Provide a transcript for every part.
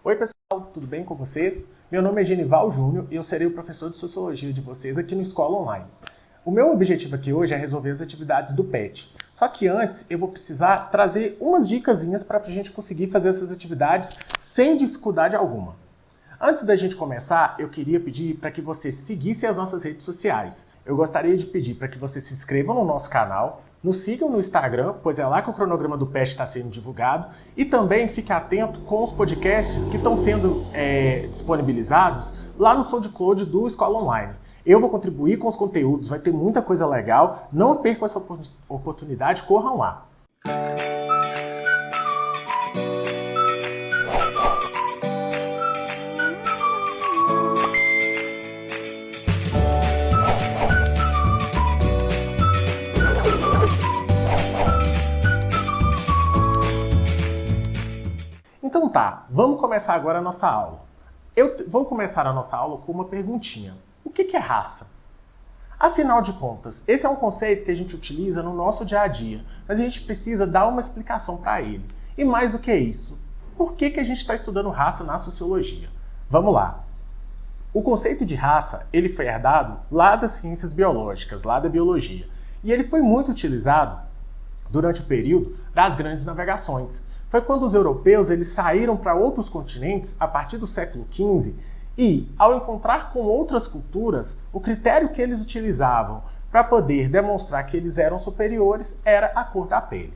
Oi pessoal, tudo bem com vocês? Meu nome é Genival Júnior e eu serei o professor de Sociologia de vocês aqui no Escola Online. O meu objetivo aqui hoje é resolver as atividades do PET. Só que antes eu vou precisar trazer umas dicasinhas para a gente conseguir fazer essas atividades sem dificuldade alguma. Antes da gente começar, eu queria pedir para que você seguisse as nossas redes sociais. Eu gostaria de pedir para que você se inscrevam no nosso canal, nos sigam no Instagram, pois é lá que o cronograma do PET está sendo divulgado, e também fique atento com os podcasts que estão sendo disponibilizados lá no SoundCloud do Escola Online. Eu vou contribuir com os conteúdos, vai ter muita coisa legal, não percam essa oportunidade, corram lá! Então tá, vamos começar agora a nossa aula. Eu vou começar a nossa aula com uma perguntinha. O que é raça? Afinal de contas, esse é um conceito que a gente utiliza no nosso dia a dia, mas a gente precisa dar uma explicação para ele. E mais do que isso, por que a gente está estudando raça na sociologia? Vamos lá. O conceito de raça, ele foi herdado lá das ciências biológicas, lá da biologia. E ele foi muito utilizado durante o período das grandes navegações. Foi quando os europeus eles saíram para outros continentes a partir do século XV e, ao encontrar com outras culturas, o critério que eles utilizavam para poder demonstrar que eles eram superiores era a cor da pele.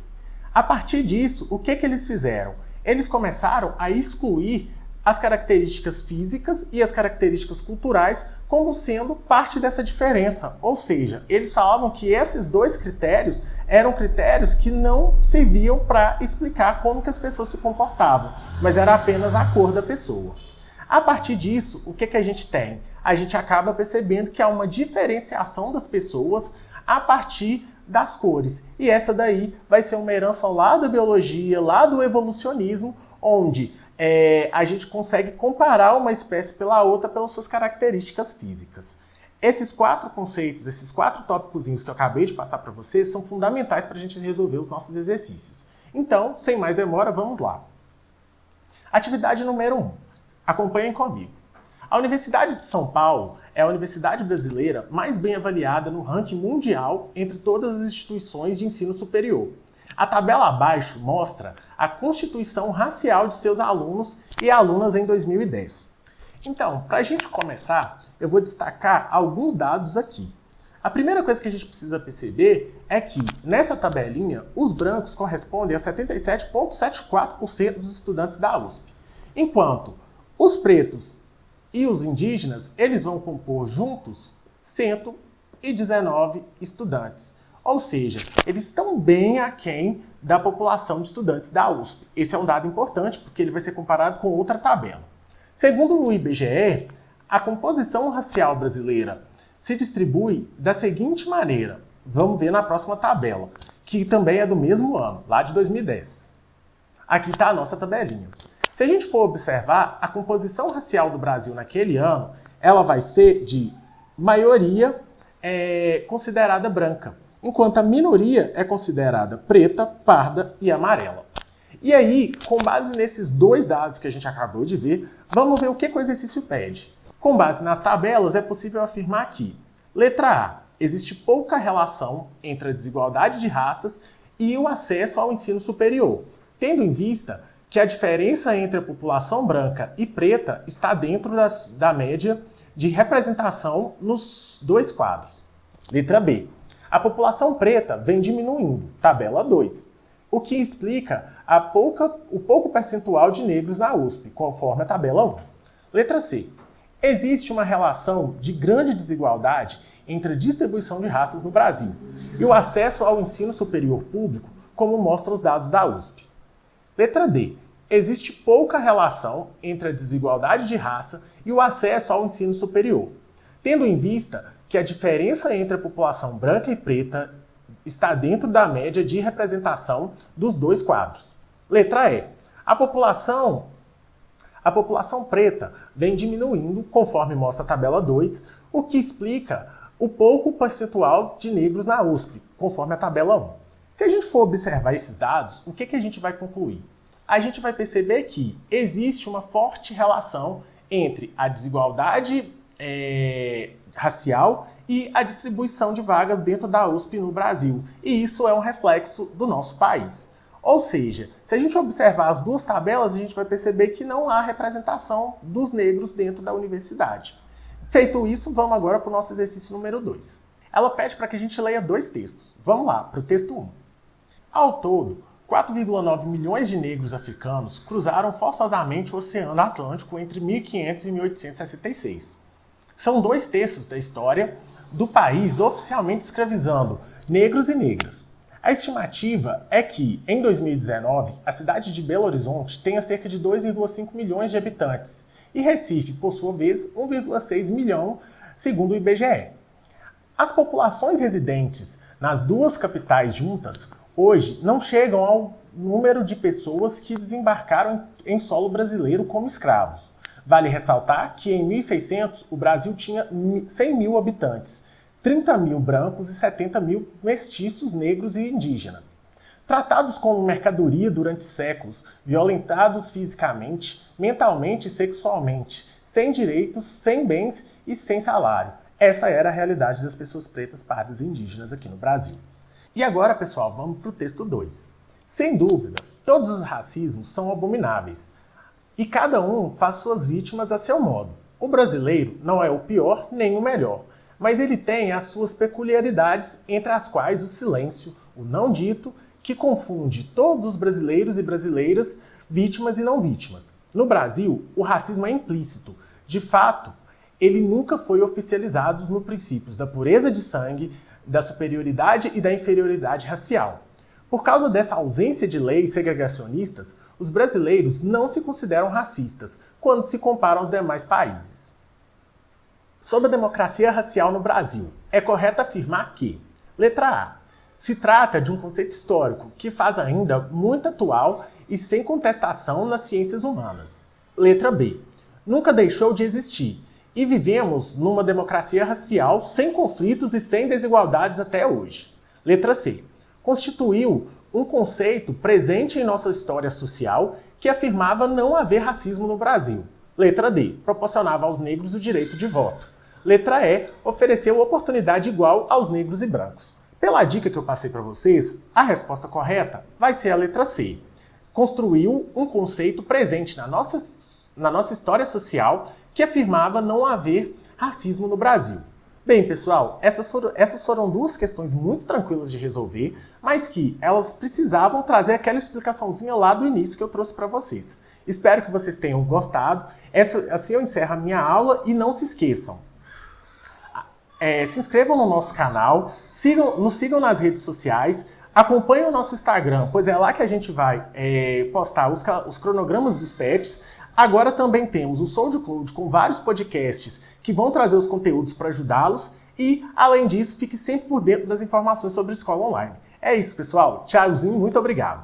A partir disso, o que eles fizeram? Eles começaram a excluir as características físicas e as características culturais como sendo parte dessa diferença. Ou seja, eles falavam que esses dois critérios eram critérios que não serviam para explicar como que as pessoas se comportavam, mas era apenas a cor da pessoa. A partir disso, o que a gente tem? A gente acaba percebendo que há uma diferenciação das pessoas a partir das cores. E essa daí vai ser uma herança lá da biologia, lá do evolucionismo, onde a gente consegue comparar uma espécie pela outra pelas suas características físicas. Esses 4 conceitos, esses 4 tópicozinhos que eu acabei de passar para vocês são fundamentais para a gente resolver os nossos exercícios. Então, sem mais demora, vamos lá. Atividade número 1. Acompanhem comigo. A Universidade de São Paulo é a universidade brasileira mais bem avaliada no ranking mundial entre todas as instituições de ensino superior. A tabela abaixo mostra a constituição racial de seus alunos e alunas em 2010. Então, para a gente começar, eu vou destacar alguns dados aqui. A primeira coisa que a gente precisa perceber é que, nessa tabelinha, os brancos correspondem a 77,74% dos estudantes da USP, enquanto os pretos e os indígenas, eles vão compor juntos 119 estudantes. Ou seja, eles estão bem aquém da população de estudantes da USP. Esse é um dado importante porque ele vai ser comparado com outra tabela. Segundo o IBGE, a composição racial brasileira se distribui da seguinte maneira. Vamos ver na próxima tabela, que também é do mesmo ano, lá de 2010. Aqui está a nossa tabelinha. Se a gente for observar, a composição racial do Brasil naquele ano, ela vai ser de maioria considerada branca, enquanto a minoria é considerada preta, parda e amarela. E aí, com base nesses 2 dados que a gente acabou de ver, vamos ver o que o exercício pede. Com base nas tabelas, é possível afirmar que, letra A, existe pouca relação entre a desigualdade de raças e o acesso ao ensino superior, tendo em vista que a diferença entre a população branca e preta está dentro da média de representação nos 2 quadros. Letra B. A população preta vem diminuindo, tabela 2, o que explica o pouco percentual de negros na USP, conforme a tabela 1. Letra C. Existe uma relação de grande desigualdade entre a distribuição de raças no Brasil e o acesso ao ensino superior público, como mostram os dados da USP. Letra D. Existe pouca relação entre a desigualdade de raça e o acesso ao ensino superior, tendo em vista que a diferença entre a população branca e preta está dentro da média de representação dos 2 quadros. Letra E. A população preta vem diminuindo, conforme mostra a tabela 2, o que explica o pouco percentual de negros na USP, conforme a tabela 1. Se a gente for observar esses dados, o que a gente vai concluir? a gente vai perceber que existe uma forte relação entre a desigualdade racial e a distribuição de vagas dentro da USP no Brasil. E isso é um reflexo do nosso país. Ou seja, se a gente observar as duas tabelas, a gente vai perceber que não há representação dos negros dentro da universidade. Feito isso, vamos agora para o nosso exercício número 2. Ela pede para que a gente leia 2 textos. Vamos lá, para o texto 1. Ao todo, 4,9 milhões de negros africanos cruzaram forçosamente o Oceano Atlântico entre 1500 e 1866. São 2 terços da história do país oficialmente escravizando negros e negras. A estimativa é que, em 2019, a cidade de Belo Horizonte tenha cerca de 2,5 milhões de habitantes e Recife, por sua vez, 1,6 milhão, segundo o IBGE. As populações residentes nas duas capitais juntas hoje não chegam ao número de pessoas que desembarcaram em solo brasileiro como escravos. Vale ressaltar que em 1600 o Brasil tinha 100 mil habitantes, 30 mil brancos e 70 mil mestiços, negros e indígenas. Tratados como mercadoria durante séculos, violentados fisicamente, mentalmente e sexualmente, sem direitos, sem bens e sem salário. Essa era a realidade das pessoas pretas, pardas e indígenas aqui no Brasil. E agora, pessoal, vamos para o texto 2. Sem dúvida, todos os racismos são abomináveis e cada um faz suas vítimas a seu modo. O brasileiro não é o pior nem o melhor, mas ele tem as suas peculiaridades, entre as quais o silêncio, o não dito, que confunde todos os brasileiros e brasileiras, vítimas e não vítimas. No Brasil, o racismo é implícito. De fato, ele nunca foi oficializado nos princípios da pureza de sangue, da superioridade e da inferioridade racial. Por causa dessa ausência de leis segregacionistas, os brasileiros não se consideram racistas quando se comparam aos demais países. Sobre a democracia racial no Brasil, é correto afirmar que, letra A, se trata de um conceito histórico que faz ainda muito atual e sem contestação nas ciências humanas. Letra B, nunca deixou de existir e vivemos numa democracia racial sem conflitos e sem desigualdades até hoje. Letra C, constituiu um conceito presente em nossa história social que afirmava não haver racismo no Brasil. Letra D, proporcionava aos negros o direito de voto. Letra E, ofereceu oportunidade igual aos negros e brancos. Pela dica que eu passei para vocês, a resposta correta vai ser a letra C. Construiu um conceito presente na nossa história social que afirmava não haver racismo no Brasil. Bem, pessoal, essas foram 2 questões muito tranquilas de resolver, mas que elas precisavam trazer aquela explicaçãozinha lá do início que eu trouxe para vocês. Espero que vocês tenham gostado. Assim eu encerro a minha aula e não se esqueçam. Se inscrevam no nosso canal, nos sigam nas redes sociais, acompanhem o nosso Instagram, pois é lá que a gente vai postar os cronogramas dos PETs. Agora também temos o SoundCloud com vários podcasts que vão trazer os conteúdos para ajudá-los e, além disso, fique sempre por dentro das informações sobre escola online. É isso, pessoal. Tchauzinho, muito obrigado.